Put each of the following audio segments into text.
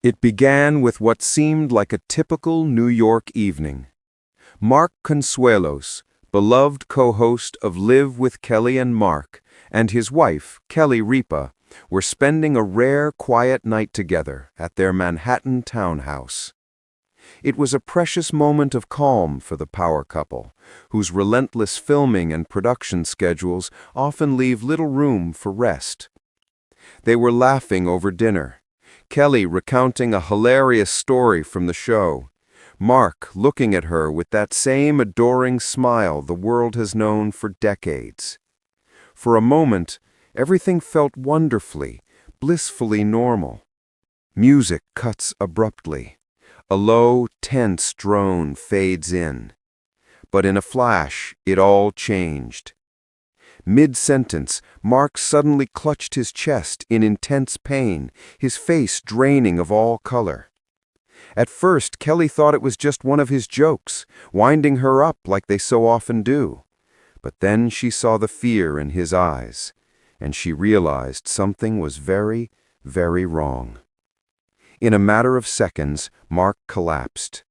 It began with what seemed like a typical New York evening. Mark Consuelos, beloved co-host of Live with Kelly and Mark, and his wife, Kelly Ripa, were spending a rare, quiet night together at their Manhattan townhouse. It was a precious moment of calm for the power couple, whose relentless filming and production schedules often leave little room for rest. They were laughing over dinner, Kelly recounting a hilarious story from the show, Mark looking at her with that same adoring smile the world has known for decades. For a moment, everything felt wonderfully, blissfully normal. Music cuts abruptly. A low, tense drone fades in. But in a flash, it all changed. Mid-sentence, Mark suddenly clutched his chest in intense pain, his face draining of all color. At first, Kelly thought it was just one of his jokes, winding her up like they so often do. But then she saw the fear in his eyes, and she realized something was very, very wrong. In a matter of seconds, Mark collapsed.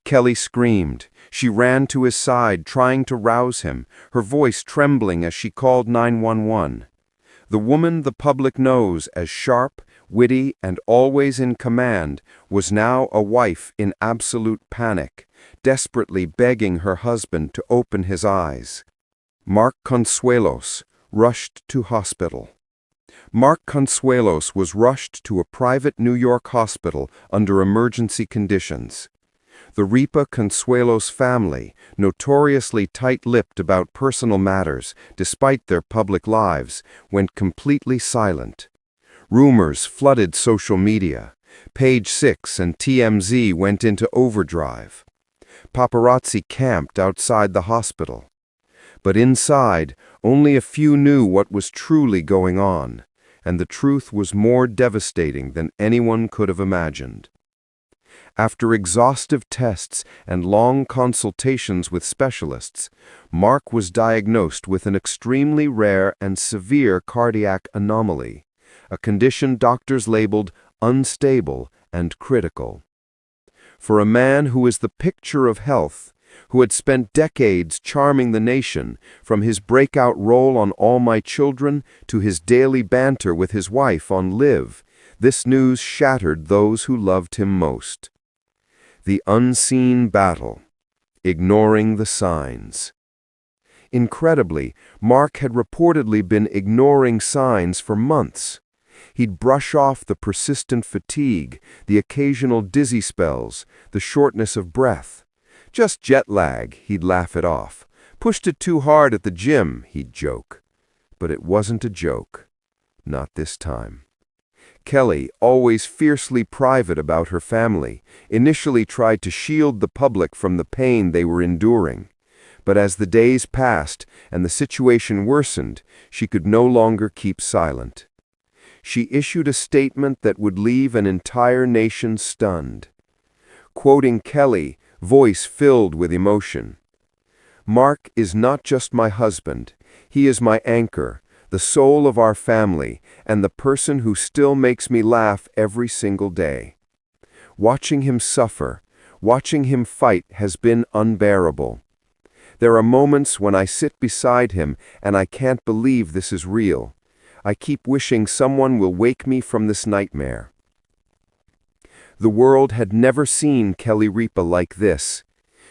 Kelly screamed. She ran to his side, trying to rouse him, her voice trembling as she called 911. The woman the public knows as sharp, witty, and always in command was now a wife in absolute panic, desperately begging her husband to open his eyes. Mark Consuelos rushed to hospital. Mark Consuelos was rushed to a private New York hospital under emergency conditions. The Ripa Consuelos family, notoriously tight-lipped about personal matters despite their public lives, went completely silent. Rumors flooded social media. Page 6 and TMZ went into overdrive. Paparazzi camped outside the hospital. But inside, only a few knew what was truly going on, and the truth was more devastating than anyone could have imagined. After exhaustive tests and long consultations with specialists, Mark was diagnosed with an extremely rare and severe cardiac anomaly, a condition doctors labeled unstable and critical. For a man who is the picture of health, who had spent decades charming the nation, from his breakout role on All My Children to his daily banter with his wife on Live, this news shattered those who loved him most. The unseen battle, ignoring the signs. Incredibly, Mark had reportedly been ignoring signs for months. He'd brush off the persistent fatigue, the occasional dizzy spells, the shortness of breath. Just jet lag, he'd laugh it off. Pushed it too hard at the gym, he'd joke. But it wasn't a joke. Not this time. Kelly, always fiercely private about her family, initially tried to shield the public from the pain they were enduring. But as the days passed and the situation worsened, she could no longer keep silent. She issued a statement that would leave an entire nation stunned. Quoting Kelly, voice filled with emotion, "Mark is not just my husband. He is my anchor, the soul of our family, and the person who still makes me laugh every single day. Watching him suffer, watching him fight has been unbearable. There are moments when I sit beside him and I can't believe this is real. I keep wishing someone will wake me from this nightmare." The world had never seen Kelly Ripa like this.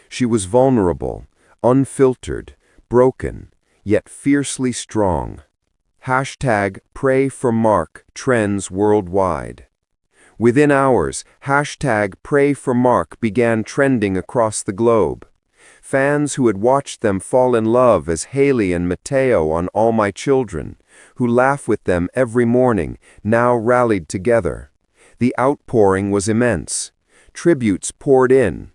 She was vulnerable, unfiltered, broken, yet fiercely strong. Hashtag Pray for Mark trends worldwide. Within hours, hashtag Pray for Mark began trending across the globe. Fans who had watched them fall in love as Haley and Mateo on All My Children, who laugh with them every morning, now rallied together. The outpouring was immense. Tributes poured in.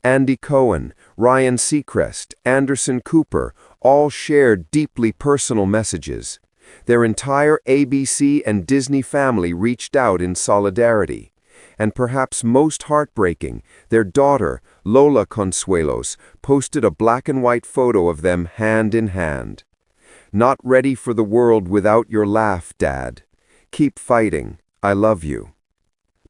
Andy Cohen, Ryan Seacrest, Anderson Cooper all shared deeply personal messages. Their entire ABC and Disney family reached out in solidarity. And perhaps most heartbreaking, their daughter, Lola Consuelos, posted a black-and-white photo of them hand in hand. "Not ready for the world without your laugh, Dad. Keep fighting. I love you."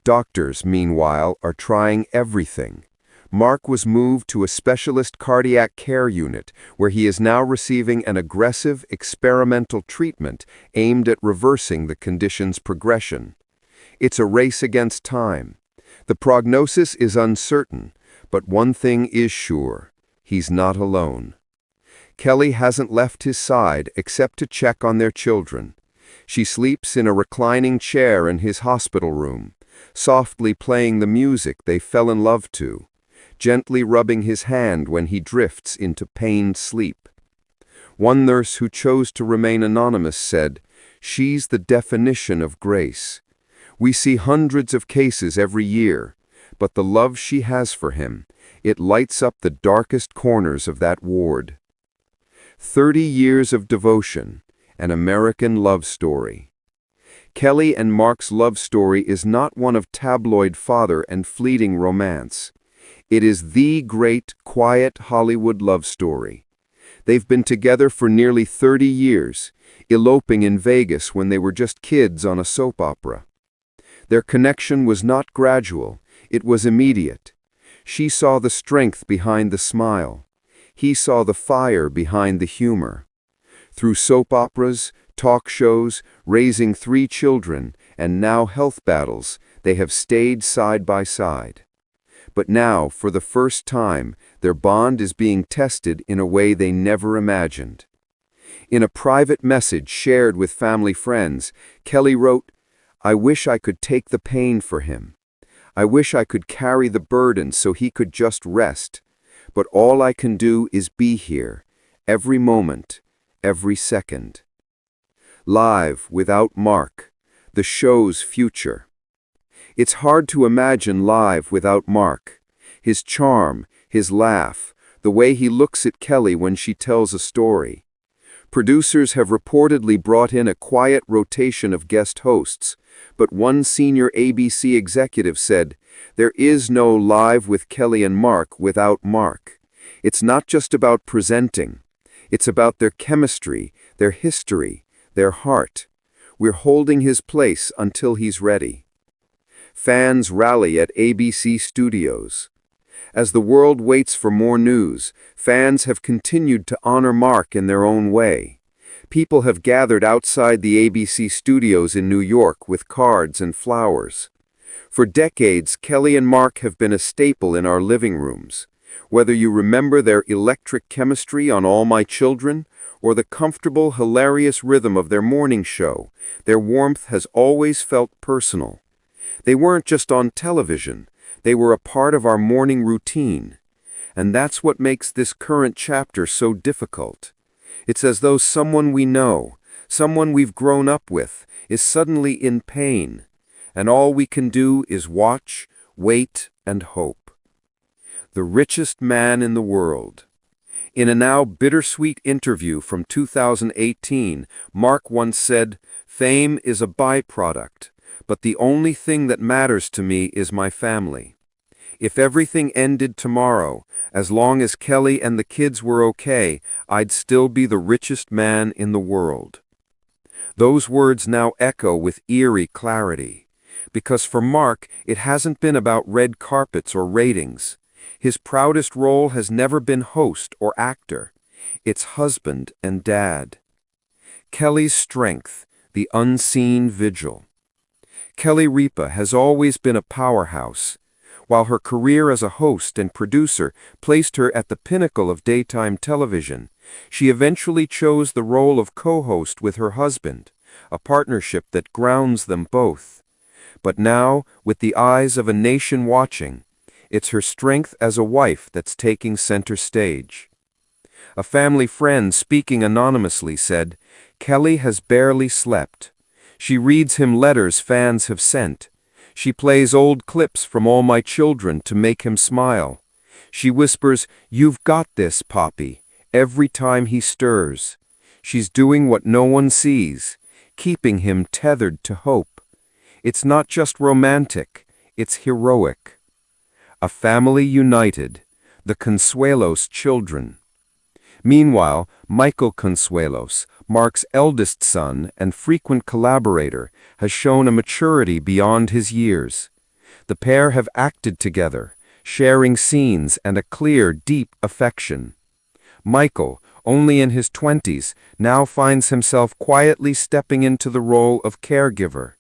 Doctors, meanwhile, are trying everything. Mark was moved to a specialist cardiac care unit, where he is now receiving an aggressive, experimental treatment aimed at reversing the condition's progression. It's a race against time. The prognosis is uncertain, but one thing is sure: he's not alone. Kelly hasn't left his side except to check on their children. She sleeps in a reclining chair in his hospital room, softly playing the music they fell in love to, gently rubbing his hand when he drifts into pained sleep. One nurse who chose to remain anonymous said, "She's the definition of grace. We see hundreds of cases every year, but the love she has for him, it lights up the darkest corners of that ward." 30 years of devotion, an American love story. Kelly and Mark's love story is not one of tabloid father and fleeting romance. It is the great, quiet Hollywood love story. They've been together for nearly 30 years, eloping in Vegas when they were just kids on a soap opera. Their connection was not gradual, it was immediate. She saw the strength behind the smile. He saw the fire behind the humor. Through soap operas, talk shows, raising 3 children, and now health battles, they have stayed side by side. But now, for the first time, their bond is being tested in a way they never imagined. In a private message shared with family friends, Kelly wrote, "I wish I could take the pain for him. I wish I could carry the burden so he could just rest. But all I can do is be here, every moment, every second." Live without Mark, the show's future. It's hard to imagine live without Mark. His charm, his laugh, the way he looks at Kelly when she tells a story. Producers have reportedly brought in a quiet rotation of guest hosts, but one senior ABC executive said, "There is no Live with Kelly and Mark without Mark. It's not just about presenting. It's about their chemistry, their history, their heart. We're holding his place until he's ready." Fans rally at ABC Studios. As the world waits for more news, fans have continued to honor Mark in their own way. People have gathered outside the ABC studios in New York with cards and flowers. For decades, Kelly and Mark have been a staple in our living rooms. Whether you remember their electric chemistry on All My Children, or the comfortable, hilarious rhythm of their morning show, their warmth has always felt personal. They weren't just on television, they were a part of our morning routine. And that's what makes this current chapter so difficult. It's as though someone we know, someone we've grown up with, is suddenly in pain, and all we can do is watch, wait, and hope. The richest man in the world. In a now bittersweet interview from 2018, Mark once said, "Fame is a byproduct, but the only thing that matters to me is my family. If everything ended tomorrow, as long as Kelly and the kids were okay, I'd still be the richest man in the world." Those words now echo with eerie clarity, because for Mark, it hasn't been about red carpets or ratings. His proudest role has never been host or actor. It's husband and dad. Kelly's strength, the unseen vigil. Kelly Ripa has always been a powerhouse. While her career as a host and producer placed her at the pinnacle of daytime television, she eventually chose the role of co-host with her husband, a partnership that grounds them both. But now, with the eyes of a nation watching, it's her strength as a wife that's taking center stage. A family friend speaking anonymously said, "Kelly has barely slept. She reads him letters fans have sent. She plays old clips from All My Children to make him smile. She whispers, 'You've got this, Poppy,' every time he stirs. She's doing what no one sees, keeping him tethered to hope. It's not just romantic, it's heroic." A family united, the Consuelos children. Meanwhile, Michael Consuelos, Mark's eldest son and frequent collaborator, has shown a maturity beyond his years. The pair have acted together, sharing scenes and a clear, deep affection. Michael, only in his 20s, now finds himself quietly stepping into the role of caregiver.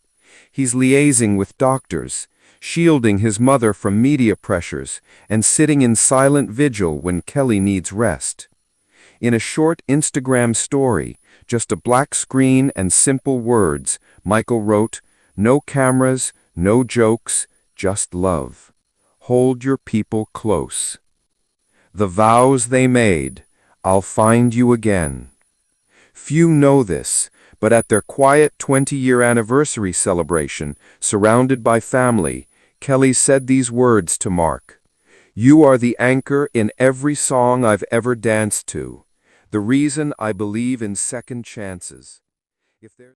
He's liaising with doctors, shielding his mother from media pressures, and sitting in silent vigil when Kelly needs rest. In a short Instagram story, just a black screen and simple words, Michael wrote, "No cameras, no jokes, just love. Hold your people close. The vows they made, I'll find you again." Few know this, but at their quiet 20-year anniversary celebration, surrounded by family, Kelly said these words to Mark. "You are the anchor in every song I've ever danced to. The reason I believe in second chances." If there